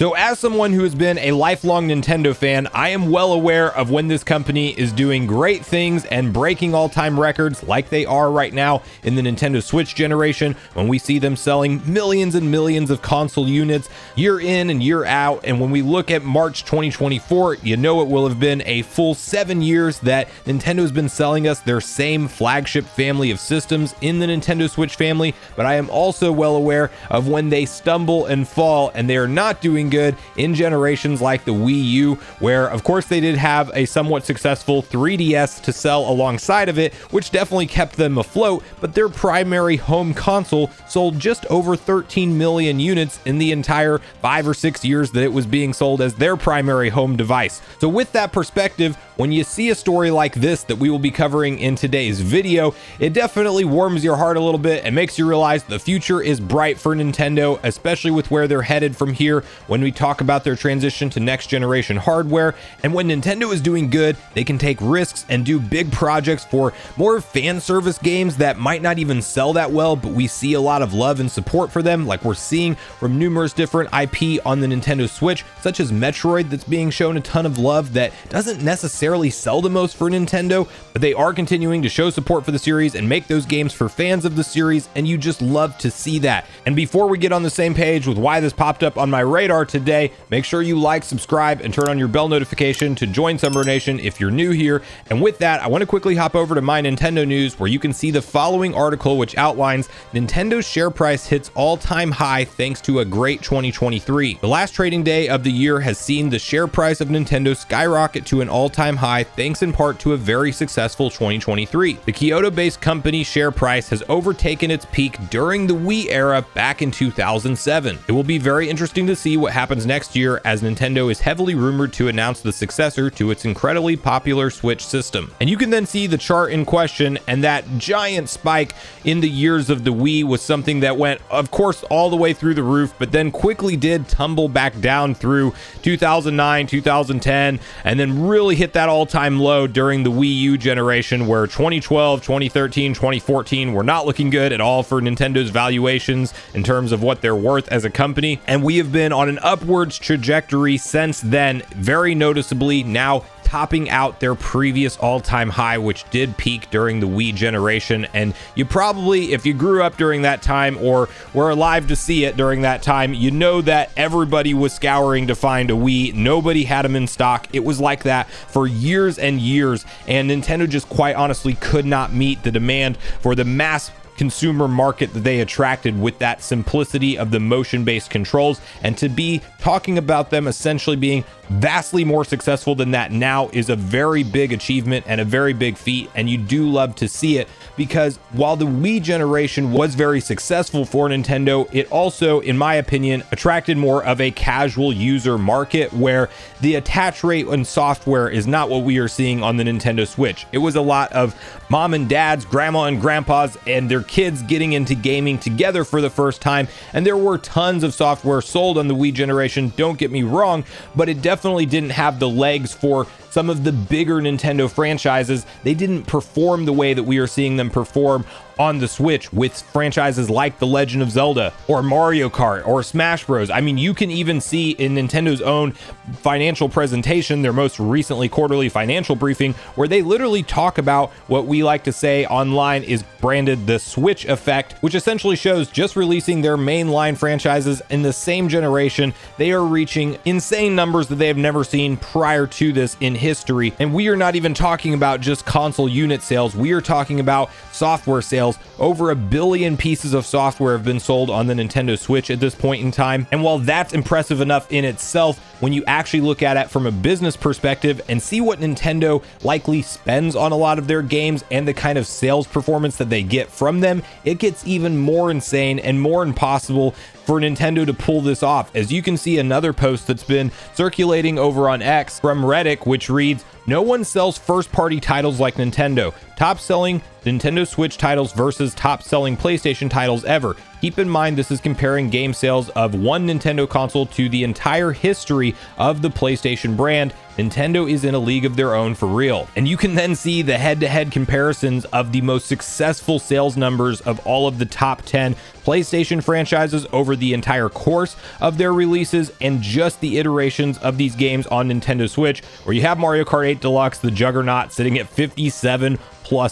So as someone who has been a lifelong Nintendo fan, I am well aware of when this company is doing great things and breaking all-time records like they are right now in the Nintendo Switch generation, when we see them selling millions and millions of console units year in and year out. And when we look at March 2024, you know it will have been a full 7 years that Nintendo has been selling us their same flagship family of systems in the Nintendo Switch family. But I am also well aware of when they stumble and fall, and they are not doing good in generations like the Wii U, where of course they did have a somewhat successful 3DS to sell alongside of it, which definitely kept them afloat, but their primary home console sold just over 13 million units in the entire 5 or 6 years that it was being sold as their primary home device. So with that perspective, when you see a story like this that we will be covering in today's video, it definitely warms your heart a little bit and makes you realize the future is bright for Nintendo, especially with where they're headed from here when we talk about their transition to next generation hardware. And when Nintendo is doing good, they can take risks and do big projects for more fan service games that might not even sell that well, but we see a lot of love and support for them, like we're seeing from numerous different IP on the Nintendo Switch, such as Metroid, that's being shown a ton of love that doesn't necessarily sell the most for Nintendo, but they are continuing to show support for the series and make those games for fans of the series, and you just love to see that. And before we get on the same page with why this popped up on my radar today, make sure you like, subscribe, and turn on your bell notification to join Sunbro Nation if you're new here. And with that, I want to quickly hop over to My Nintendo News, where you can see the following article, which outlines Nintendo's share price hits all-time high thanks to a great 2023. The last trading day of the year has seen the share price of Nintendo skyrocket to an all-time high, thanks in part to a very successful 2023. The Kyoto-based company share price has overtaken its peak during the Wii era back in 2007. It will be very interesting to see what happens next year, as Nintendo is heavily rumored to announce the successor to its incredibly popular Switch system. And you can then see the chart in question, and that giant spike in the years of the Wii was something that went, of course, all the way through the roof, but then quickly did tumble back down through 2009, 2010, and then really hit that all-time low during the Wii U generation, where 2012, 2013, 2014 were not looking good at all for Nintendo's valuations in terms of what they're worth as a company. And we have been on an upwards trajectory since then, very noticeably now topping out their previous all-time high, which did peak during the Wii generation. And you probably, if you grew up during that time or were alive to see it during that time, you know that everybody was scouring to find a Wii. Nobody had them in stock. It was like that for years and years, and Nintendo just quite honestly could not meet the demand for the mass consumer market that they attracted with that simplicity of the motion-based controls. And to be talking about them essentially being vastly more successful than that now is a very big achievement and a very big feat, and you do love to see it, because while the Wii generation was very successful for Nintendo, it also, in my opinion, attracted more of a casual user market, where the attach rate on software is not what we are seeing on the Nintendo Switch. It was a lot of mom and dads, grandma and grandpas, and their kids getting into gaming together for the first time. And there were tons of software sold on the Wii generation, don't get me wrong, but it definitely didn't have the legs for some of the bigger Nintendo franchises. They didn't perform the way that we are seeing them perform on the Switch with franchises like The Legend of Zelda or Mario Kart or Smash Bros. I mean, you can even see in Nintendo's own financial presentation, their most recently quarterly financial briefing, where they literally talk about what we like to say online is branded the Switch effect, which essentially shows just releasing their mainline franchises in the same generation, they are reaching insane numbers that they have never seen prior to this in history. And we are not even talking about just console unit sales, we are talking about software sales. Over 1 billion pieces of software have been sold on the Nintendo Switch at this point in time. And while that's impressive enough in itself, when you actually look at it from a business perspective and see what Nintendo likely spends on a lot of their games and the kind of sales performance that they get from them, it gets even more insane and more impossible for Nintendo to pull this off. As you can see, another post that's been circulating over on X from Reddit, which reads, "No one sells first-party titles like Nintendo. Top-selling Nintendo Switch titles versus top-selling PlayStation titles ever. Keep in mind, this is comparing game sales of one Nintendo console to the entire history of the PlayStation brand. Nintendo is in a league of their own for real. And you can then see the head-to-head comparisons of the most successful sales numbers of all of the top 10 PlayStation franchises over the entire course of their releases and just the iterations of these games on Nintendo Switch, where you have Mario Kart 8 Deluxe, the juggernaut, sitting at 57+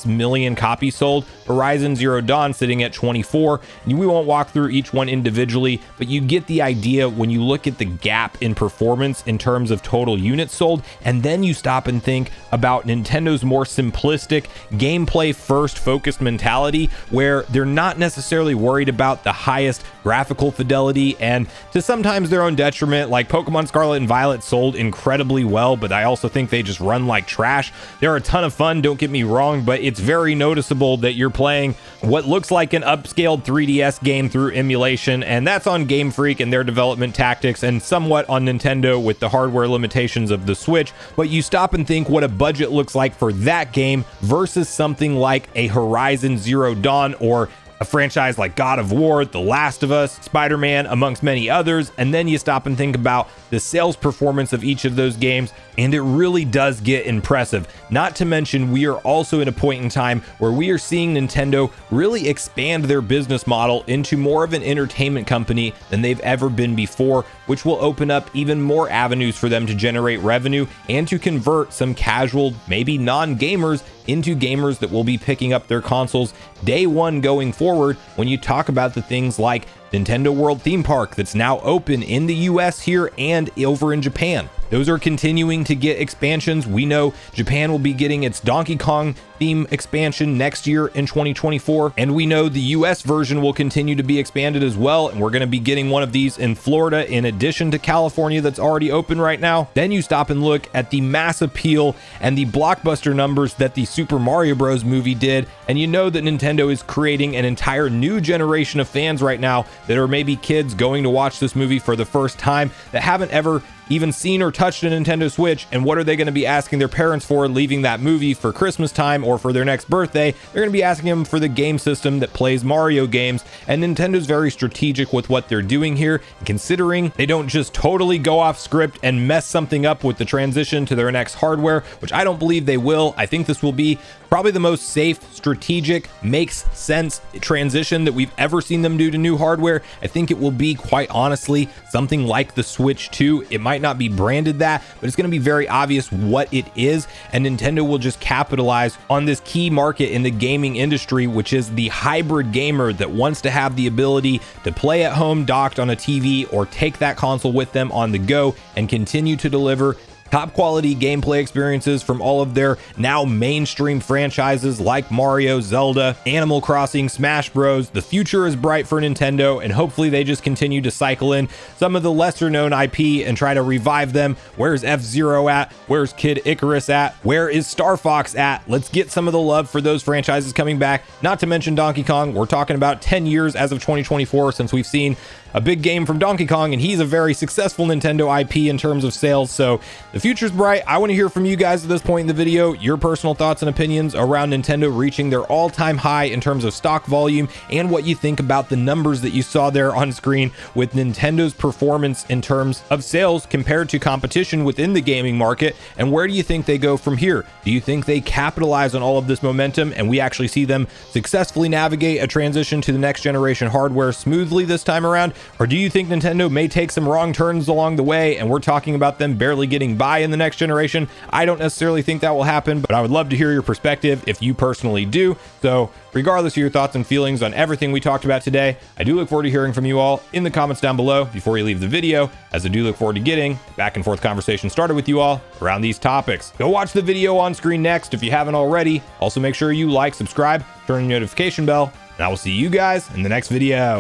million copies sold, Horizon Zero Dawn sitting at 24. We won't walk through each one individually, but you get the idea when you look at the gap in performance in terms of total units sold, and then you stop and think about Nintendo's more simplistic, gameplay first focused mentality, where they're not necessarily worried about the highest graphical fidelity, and to sometimes their own detriment. Like Pokemon Scarlet and Violet sold incredibly well, but I also think they just run like trash. They're a ton of fun, don't get me wrong, but it's very noticeable that you're playing what looks like an upscaled 3DS game through emulation, and that's on Game Freak and their development tactics, and somewhat on Nintendo with the hardware limitations of the Switch. But you stop and think what a budget looks like for that game versus something like a Horizon Zero Dawn or a franchise like God of War, The Last of Us, Spider-Man, amongst many others, and then you stop and think about the sales performance of each of those games, and it really does get impressive. Not to mention, we are also in a point in time where we are seeing Nintendo really expand their business model into more of an entertainment company than they've ever been before, which will open up even more avenues for them to generate revenue and to convert some casual, maybe non-gamers, into gamers that will be picking up their consoles day one going forward. When you talk about the things like Nintendo World Theme Park that's now open in the US here and over in Japan. Those are continuing to get expansions. We know Japan will be getting its Donkey Kong theme expansion next year in 2024, and we know the US version will continue to be expanded as well, and we're going to be getting one of these in Florida in addition to California that's already open right now. Then you stop and look at the mass appeal and the blockbuster numbers that the Super Mario Bros. Movie did, and you know that Nintendo is creating an entire new generation of fans right now that are maybe kids going to watch this movie for the first time that haven't ever even seen or touched a Nintendo Switch. And what are they going to be asking their parents for leaving that movie for Christmas time or for their next birthday? They're going to be asking them for the game system that plays Mario games. And Nintendo's very strategic with what they're doing here, considering they don't just totally go off script and mess something up with the transition to their next hardware, which I don't believe they will. I think this will be probably the most safe, strategic, makes sense transition that we've ever seen them do to new hardware. I think it will be, quite honestly, something like the Switch 2. It might not be branded that, but it's going to be very obvious what it is, and Nintendo will just capitalize on this key market in the gaming industry, which is the hybrid gamer that wants to have the ability to play at home docked on a TV or take that console with them on the go and continue to deliver top quality gameplay experiences from all of their now mainstream franchises like Mario, Zelda, Animal Crossing, Smash Bros. The future is bright for Nintendo, and hopefully they just continue to cycle in some of the lesser known IP and try to revive them. Where's F-Zero at? Where's Kid Icarus at? Where is Star Fox at? Let's get some of the love for those franchises coming back. Not to mention Donkey Kong. We're talking about 10 years as of 2024 since we've seen a big game from Donkey Kong, and he's a very successful Nintendo IP in terms of sales. So the future's bright. I want to hear from you guys at this point in the video, your personal thoughts and opinions around Nintendo reaching their all-time high in terms of stock volume, and what you think about the numbers that you saw there on screen with Nintendo's performance in terms of sales compared to competition within the gaming market, and where do you think they go from here? Do you think they capitalize on all of this momentum and we actually see them successfully navigate a transition to the next generation hardware smoothly this time around? Or do you think Nintendo may take some wrong turns along the way and we're talking about them barely getting by in the next generation? I don't necessarily think that will happen, but I would love to hear your perspective if you personally do. So regardless of your thoughts and feelings on everything we talked about today, I do look forward to hearing from you all in the comments down below before you leave the video, as I do look forward to getting a back and forth conversation started with you all around these topics. Go watch the video on screen next if you haven't already. Also make sure you like, subscribe, turn on the notification bell, and I will see you guys in the next video.